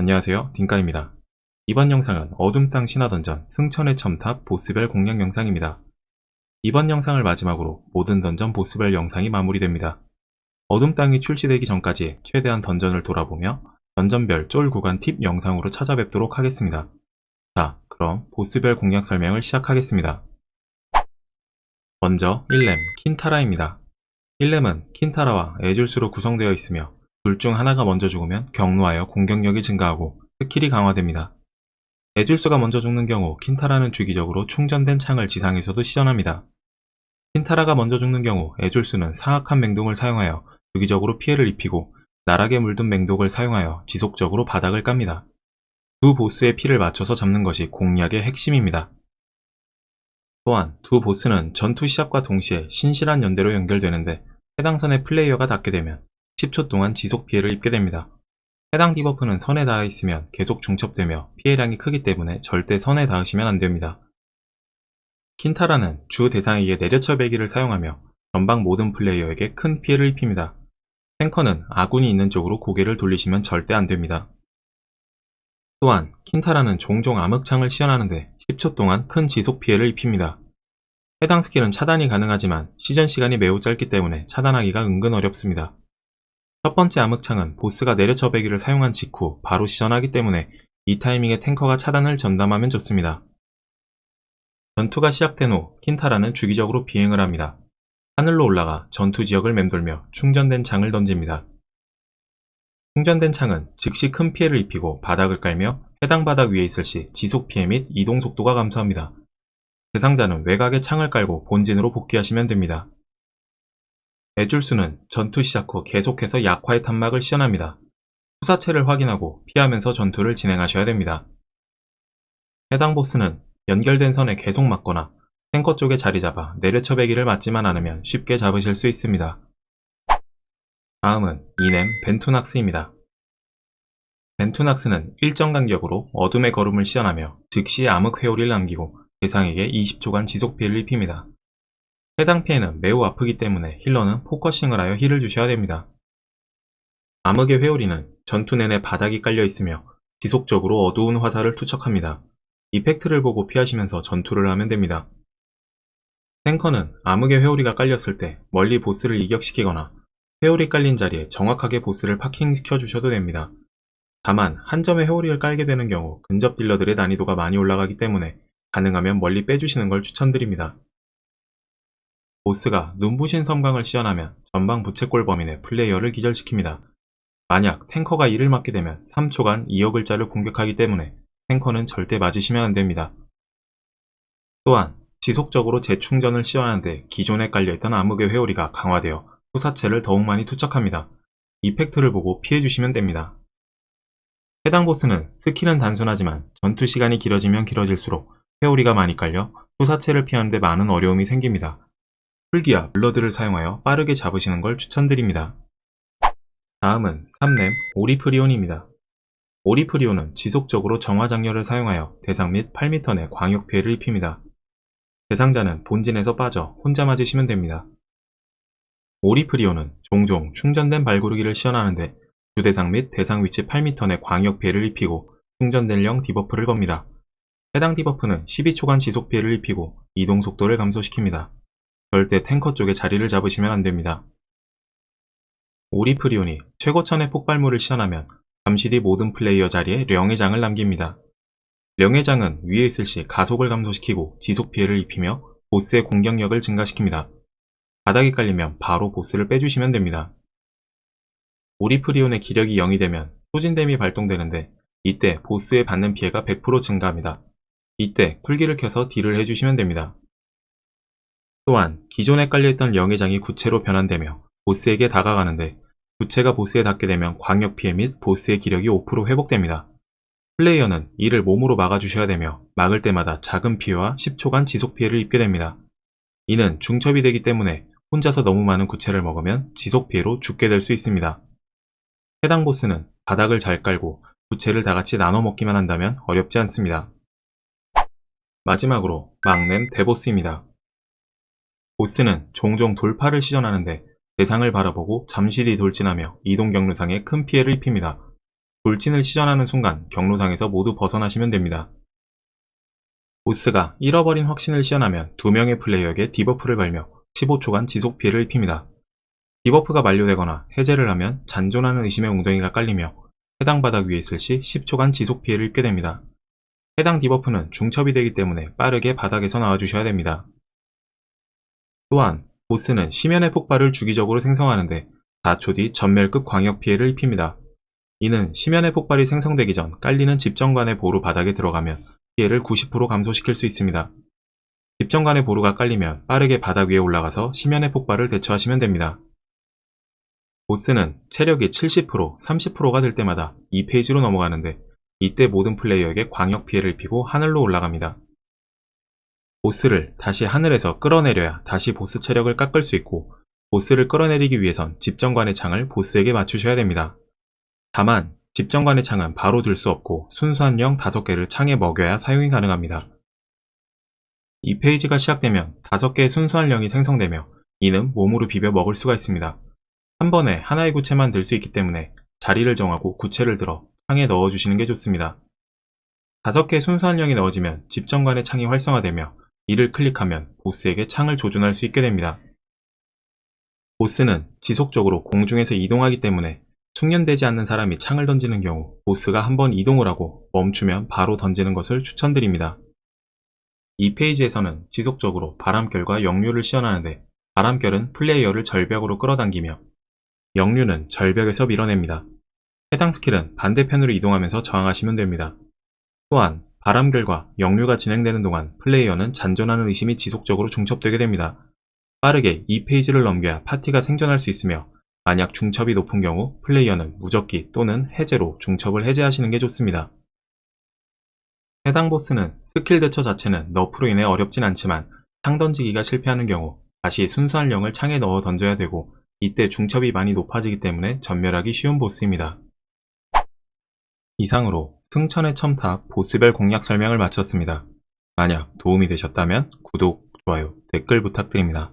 안녕하세요, 딘까입니다. 이번 영상은 어둠 땅 신화던전 승천의 첨탑 보스별 공략 영상입니다. 이번 영상을 마지막으로 모든 던전 보스별 영상이 마무리됩니다. 어둠 땅이 출시되기 전까지 최대한 던전을 돌아보며 던전별 쫄 구간 팁 영상으로 찾아뵙도록 하겠습니다. 자, 그럼 보스별 공략 설명을 시작하겠습니다. 먼저 1렘 킨타라입니다. 1렘은 킨타라와 에줄스로 구성되어 있으며 둘 중 하나가 먼저 죽으면 경로하여 공격력이 증가하고 스킬이 강화됩니다. 에줄스가 먼저 죽는 경우 킨타라는 주기적으로 충전된 창을 지상에서도 시전합니다. 킨타라가 먼저 죽는 경우 에줄스는 사악한 맹독을 사용하여 주기적으로 피해를 입히고 나락에 물든 맹독을 사용하여 지속적으로 바닥을 깝니다. 두 보스의 피를 맞춰서 잡는 것이 공략의 핵심입니다. 또한 두 보스는 전투 시작과 동시에 신실한 연대로 연결되는데 해당 선의 플레이어가 닿게 되면 10초 동안 지속 피해를 입게 됩니다. 해당 디버프는 선에 닿아 있으면 계속 중첩되며 피해량이 크기 때문에 절대 선에 닿으시면 안됩니다. 킨타라는 주 대상에게 내려쳐 배기를 사용하며 전방 모든 플레이어에게 큰 피해를 입힙니다. 탱커는 아군이 있는 쪽으로 고개를 돌리시면 절대 안됩니다. 또한 킨타라는 종종 암흑창을 시연하는데 10초 동안 큰 지속 피해를 입힙니다. 해당 스킬은 차단이 가능하지만 시전 시간이 매우 짧기 때문에 차단하기가 은근 어렵습니다. 첫 번째 암흑창은 보스가 내려쳐 배기를 사용한 직후 바로 시전하기 때문에 이 타이밍에 탱커가 차단을 전담하면 좋습니다. 전투가 시작된 후 킨타라는 주기적으로 비행을 합니다. 하늘로 올라가 전투 지역을 맴돌며 충전된 창을 던집니다. 충전된 창은 즉시 큰 피해를 입히고 바닥을 깔며 해당 바닥 위에 있을 시 지속 피해 및 이동 속도가 감소합니다. 대상자는 외곽에 창을 깔고 본진으로 복귀하시면 됩니다. 에줄스는 전투 시작 후 계속해서 약화의 탄막을 시전합니다. 투사체를 확인하고 피하면서 전투를 진행하셔야 됩니다. 해당 보스는 연결된 선에 계속 맞거나 탱커 쪽에 자리 잡아 내려쳐 배기를 맞지만 않으면 쉽게 잡으실 수 있습니다. 다음은 이넴 벤투낙스입니다. 벤투낙스는 일정 간격으로 어둠의 걸음을 시전하며 즉시 암흑 회오리를 남기고 대상에게 20초간 지속 피해를 입힙니다. 해당 피해는 매우 아프기 때문에 힐러는 포커싱을 하여 힐을 주셔야 됩니다. 암흑의 회오리는 전투 내내 바닥이 깔려 있으며 지속적으로 어두운 화살을 투척합니다. 이펙트를 보고 피하시면서 전투를 하면 됩니다. 탱커는 암흑의 회오리가 깔렸을 때 멀리 보스를 이격시키거나 회오리 깔린 자리에 정확하게 보스를 파킹시켜 주셔도 됩니다. 다만 한 점의 회오리를 깔게 되는 경우 근접 딜러들의 난이도가 많이 올라가기 때문에 가능하면 멀리 빼주시는 걸 추천드립니다. 보스가 눈부신 섬광을 시연하면 전방 부채꼴 범인의 플레이어를 기절시킵니다. 만약 탱커가 이를 맞게 되면 3초간 2억 글자를 공격하기 때문에 탱커는 절대 맞으시면 안됩니다. 또한 지속적으로 재충전을 시연하는데 기존에 깔려있던 암흑의 회오리가 강화되어 투사체를 더욱 많이 투척합니다. 이펙트를 보고 피해주시면 됩니다. 해당 보스는 스킬은 단순하지만 전투 시간이 길어지면 길어질수록 회오리가 많이 깔려 투사체를 피하는데 많은 어려움이 생깁니다. 풀기와 블러드를 사용하여 빠르게 잡으시는 걸 추천드립니다. 다음은 3렘 오리프리온입니다. 오리프리온은 지속적으로 정화장렬을 사용하여 대상 및 8m 내 광역 피해를 입힙니다. 대상자는 본진에서 빠져 혼자 맞으시면 됩니다. 오리프리온은 종종 충전된 발구르기를 시연하는데 주대상 및 대상 위치 8m 내 광역 피해를 입히고 충전된령 디버프를 겁니다. 해당 디버프는 12초간 지속 피해를 입히고 이동 속도를 감소시킵니다. 절대 탱커 쪽에 자리를 잡으시면 안됩니다. 오리프리온이 최고천의 폭발물을 시연하면 잠시 뒤 모든 플레이어 자리에 령의장을 남깁니다. 령의장은 위에 있을 시 가속을 감소시키고 지속 피해를 입히며 보스의 공격력을 증가시킵니다. 바닥이 깔리면 바로 보스를 빼주시면 됩니다. 오리프리온의 기력이 0이 되면 소진댐이 발동되는데 이때 보스에 받는 피해가 100% 증가합니다. 이때 쿨기를 켜서 딜을 해주시면 됩니다. 또한 기존에 깔려있던 령의장이 구체로 변환되며 보스에게 다가가는데 구체가 보스에 닿게 되면 광역 피해 및 보스의 기력이 5% 회복됩니다. 플레이어는 이를 몸으로 막아주셔야 되며 막을 때마다 작은 피해와 10초간 지속 피해를 입게 됩니다. 이는 중첩이 되기 때문에 혼자서 너무 많은 구체를 먹으면 지속 피해로 죽게 될 수 있습니다. 해당 보스는 바닥을 잘 깔고 구체를 다같이 나눠 먹기만 한다면 어렵지 않습니다. 마지막으로 막렘 대보스입니다. 보스는 종종 돌파를 시전하는데 대상을 바라보고 잠시 뒤 돌진하며 이동 경로상에 큰 피해를 입힙니다. 돌진을 시전하는 순간 경로상에서 모두 벗어나시면 됩니다. 보스가 잃어버린 확신을 시전하면 2명의 플레이어에게 디버프를 걸며 15초간 지속 피해를 입힙니다. 디버프가 만료되거나 해제를 하면 잔존하는 의심의 웅덩이가 깔리며 해당 바닥 위에 있을 시 10초간 지속 피해를 입게 됩니다. 해당 디버프는 중첩이 되기 때문에 빠르게 바닥에서 나와주셔야 됩니다. 또한 보스는 심연의 폭발을 주기적으로 생성하는데 4초 뒤 전멸급 광역 피해를 입힙니다. 이는 심연의 폭발이 생성되기 전 깔리는 집정관의 보루 바닥에 들어가면 피해를 90% 감소시킬 수 있습니다. 집정관의 보루가 깔리면 빠르게 바닥 위에 올라가서 심연의 폭발을 대처하시면 됩니다. 보스는 체력이 70%, 30%가 될 때마다 2페이지로 넘어가는데 이때 모든 플레이어에게 광역 피해를 입히고 하늘로 올라갑니다. 보스를 다시 하늘에서 끌어내려야 다시 보스 체력을 깎을 수 있고 보스를 끌어내리기 위해선 집정관의 창을 보스에게 맞추셔야 됩니다. 다만 집정관의 창은 바로 들 수 없고 순수한 영 5개를 창에 먹여야 사용이 가능합니다. 이 페이지가 시작되면 5개의 순수한 영이 생성되며 이는 몸으로 비벼 먹을 수가 있습니다. 한 번에 하나의 구체만 들 수 있기 때문에 자리를 정하고 구체를 들어 창에 넣어주시는 게 좋습니다. 5개의 순수한 영이 넣어지면 집정관의 창이 활성화되며 이를 클릭하면 보스에게 창을 조준할 수 있게 됩니다. 보스는 지속적으로 공중에서 이동하기 때문에 숙련되지 않는 사람이 창을 던지는 경우 보스가 한번 이동을 하고 멈추면 바로 던지는 것을 추천드립니다. 이 페이지에서는 지속적으로 바람결과 역류를 시연하는데 바람결은 플레이어를 절벽으로 끌어당기며 역류는 절벽에서 밀어냅니다. 해당 스킬은 반대편으로 이동하면서 저항하시면 됩니다. 또한 바람결과 역류가 진행되는 동안 플레이어는 잔존하는 의심이 지속적으로 중첩되게 됩니다. 빠르게 이 페이지를 넘겨야 파티가 생존할 수 있으며 만약 중첩이 높은 경우 플레이어는 무적기 또는 해제로 중첩을 해제하시는 게 좋습니다. 해당 보스는 스킬 대처 자체는 너프로 인해 어렵진 않지만 창 던지기가 실패하는 경우 다시 순수한 영을 창에 넣어 던져야 되고 이때 중첩이 많이 높아지기 때문에 전멸하기 쉬운 보스입니다. 이상으로 승천의 첨탑 보스별 공략 설명을 마쳤습니다. 만약 도움이 되셨다면 구독, 좋아요, 댓글 부탁드립니다.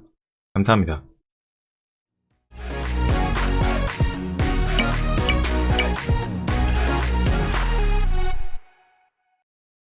감사합니다.